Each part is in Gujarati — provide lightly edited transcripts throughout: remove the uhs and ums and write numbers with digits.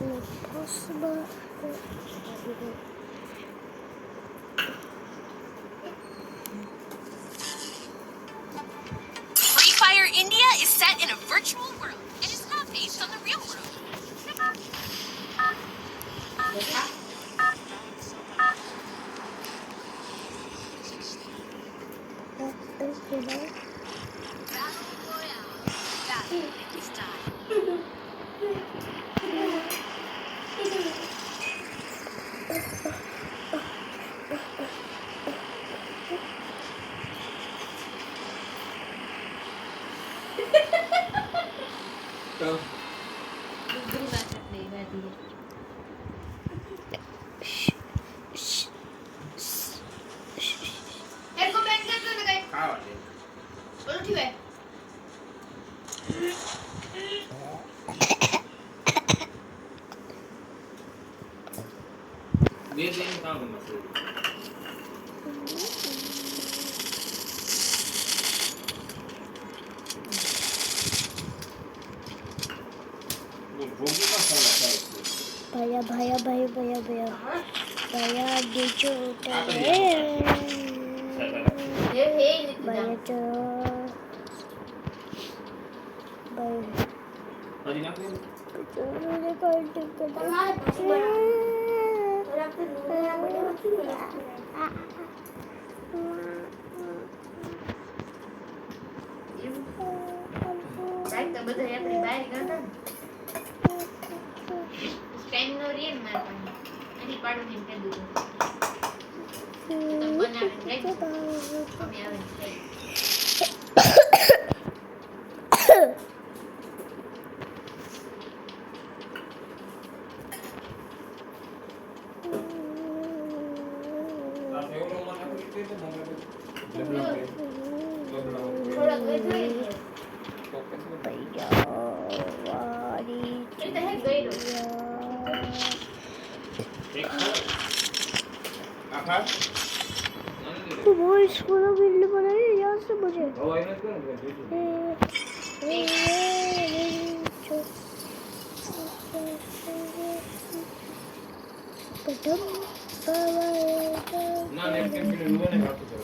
Impossible. Free Fire India is set in a virtual world and is not based on the real world. Battle Royale. Battle in style. Go. ખાવા દે. બે દિન કામ મસ્ત. वो भोगी का खाना खाए. भैया नीचे उतर भैया तो હજી નાખી. तो वो स्कूल बिल्डिंग बनाई यहाँ से मुझे ના ને કેમ કે લોને કાપી દો.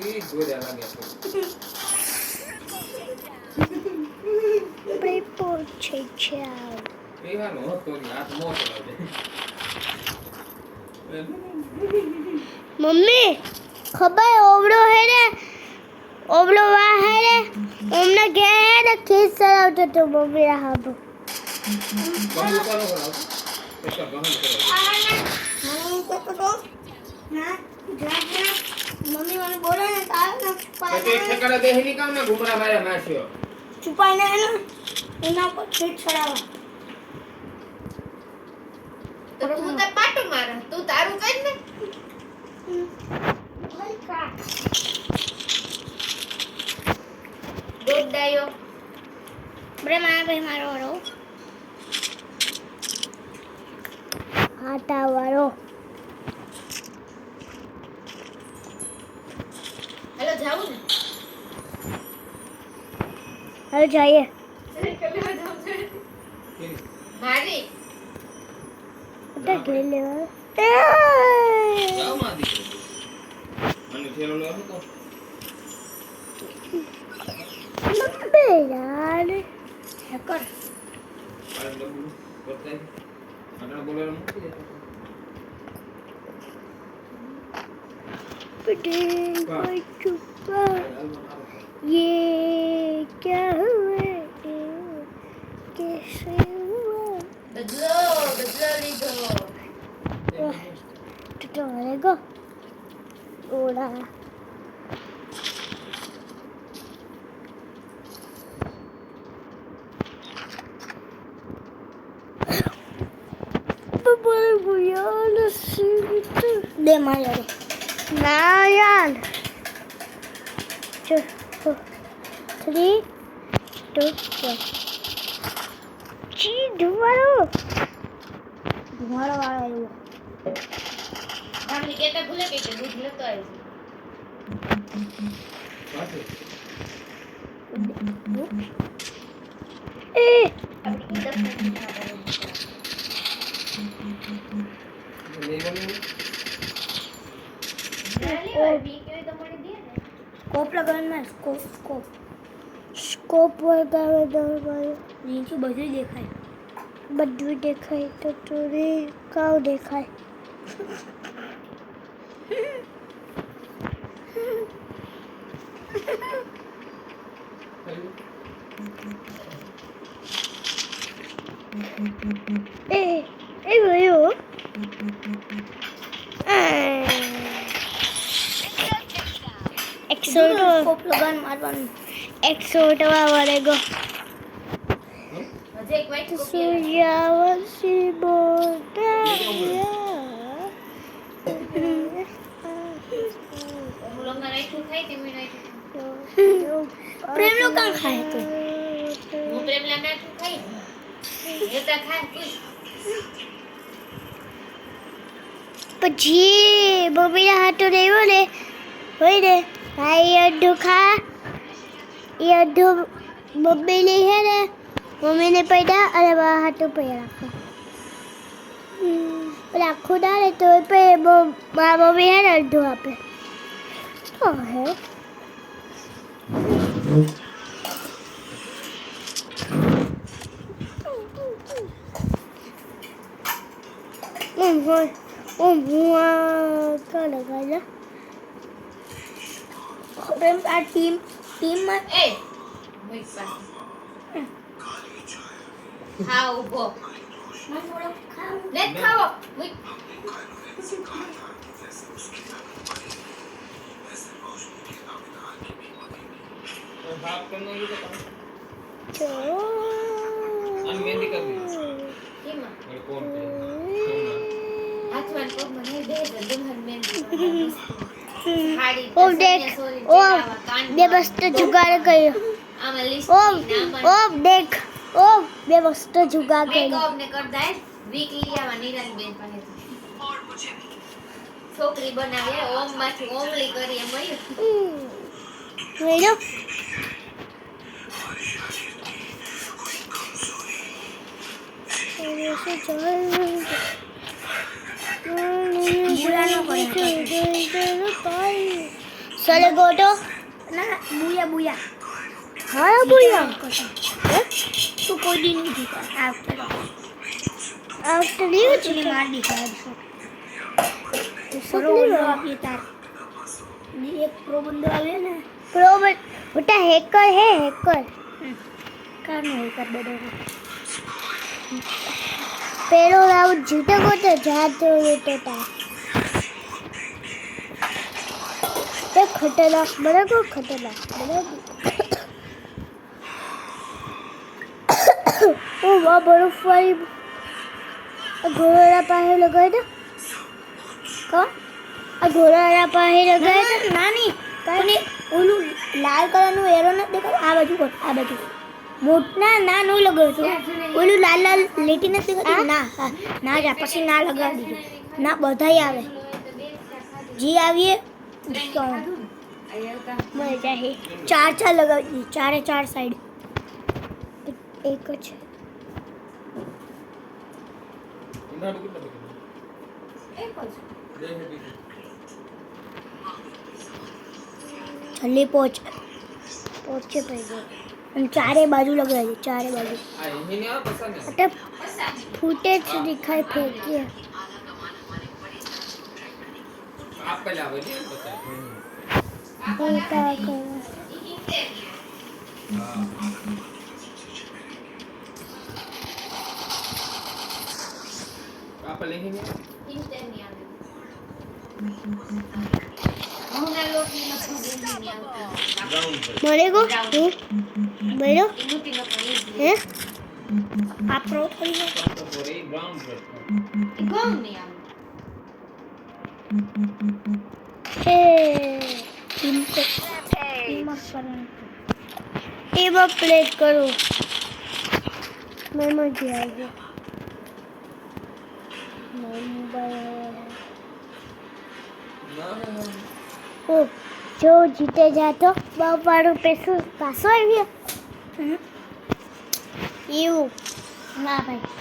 એ જોડ્યા લાગે છે. પીવાનો હતો ને હાથ મોટો લાગે. मम्मी खबर ओवलो है रे ओवलो वहाँ है रे ओमने गया है ना खेत चलावतो तो मम्मी रहा तो બહુ ઉતારો કરાવ. એકા બહુ કરાવ. मम्मी मैंने बोला ना तार ना તો તે ઠેકાડા દેહની કામ ને ઘુમરા માર્યા માસ્યો. छुपाई ना है ना इना पर खेत चलावा તો તું તો પાટો માર તું તારું કર ને ગોડાયો बड़े मार भाई मारो वारो आटा वारो હેલો જાવું ને अरे जाइए અરે કલે જાવું છે મારી उधर खेल ले જાવ માં દીકરો. મને થેલો લો હતો. मम्मी यार कर આ ડબુ બતાય. આના બોલેલો મૂકી દે. कोई चुप्पा ये क्या हुआ कैसे हुआ બદલો લીધો तो रहेगा ओड़ा दे मार यार ना यार 3 2 1 જી ધુવાળો વાળો આવ્યો ગામની કેતા ભૂલે ગઈ કે દૂધ લેતો આવી પાછું. એ આપણી 10 મિનિટ લેવાનું. સ્કોપ લગાવવાના સ્કોપ વગાવે દરવાજો નીચે બધું દેખાય તો તુરે કાવ દેખાય એ ગયો સ્કોપ લગાવવાનું મારવાનું 100 વાળેગો હજી એક વાઈટ કોપી સૂર્યાવંશી મુલંગા નાખ્યું ખાઈ તે મી નાખ્યું પ્રેમ નો કાં ખાય તો હું પ્રેમલા નાખ્યું ખાઈ એતા ખાય કોઈ પછી મમ્મીના હાથો રહ્યો ને હોય ને આ એ અડધું ખા એ અડધું મમ્મીની હે ને મમ્મીને પડ્યા અને મારા હાથું પડ્યા રાખો એટલે આખું ના લે તો મારા મમ્મી હે ને અડધું આપે હે આ ટીમમાં એ મુઈ પાસે ખાઓ ઉભો લે ખાઓ મુઈ સાફ કરનો ये तो જો हम मेहंदी कर दी કેમાં मेरे कोन पे હાથમાં પગમાં નહીં દે દે દુલ્હન મેંદી હાડી ઓમ દેખ ઓમ બે મસ્ત જુગાડ કર્યો આમાં લિસ્ટ ઓમ દેખ ઓમ બે મસ્ત જુગાડ કર્યો મેકઅપ ને કરતા હે વીકલી આવા નિરાલી બેન પાસે છોકરી બનાવી ઓમ માંથી ઓમલી કરી એમ મળ્યું મેરો Sale goto. Nah, buya. Haa buya. Tu koi din nahi dikha. After you chini maar dikha. Pro bando aapke tar. Ek pro bando aave na. Pro beta hacker hai hacker. Kaam hacker bado. Pero round જીતે ગોતે જાતો રહેતો તે ખતરનાક બરાબર ઓ વાહ બરફવાળી ઘોડા પાસે લગાવી દે કા આ ઘોડા પાસે લગાવી દે નાની કાંઈ ઓલું લાલ કલરનું એરો નથી દેખાતું આ બાજુ કર આ બાજુ મોટના ના નું લગાવ્યું ઓલું લાલ લાલ લેટી નથી દેખાતી ના જા પછી ના લગાવી દીધું ના બધાય આવે જી આવીએ મજા હે ચાર લગાવી દીધી ચાર સાઈડ એક જ इन्ना भी कितना એક જ दे है भी જલ્દી પહોંચે પડી ગયો અને ચારે બાજુ લગાવી દે ચારે બાજુ आ यही नहीं आ पसंद है એટલે ફૂટેજ દેખાય ફેંકીએ आप पहले आवे नहीं पता आप पहले ही नहीं ઇન્ટર ની આવે ઘઉંના લોટની નથી નહીં આવતી ग्राउंड पर મળે ગો બોલો મોટી નો કરી હે આ પ્રો કરી ગયો तो पूरे ग्राउंड पर ઘઉં નહીં આવે એ ટીમ કરવાનું એમાં પ્લે કરો મેં મજા આવી ગયો ઓ જો જીતે જાતો બાપાનું પૈસું પાછો આવ્યો એવું ના ભાઈ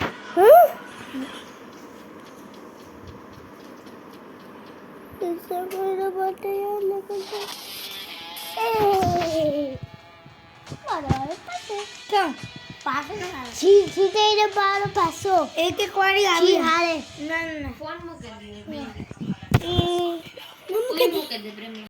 જીતે બારો પાછો એક વાળી આવી હારે ના ના ફોન મૂકી દે એ મૂકી દે પ્રેમી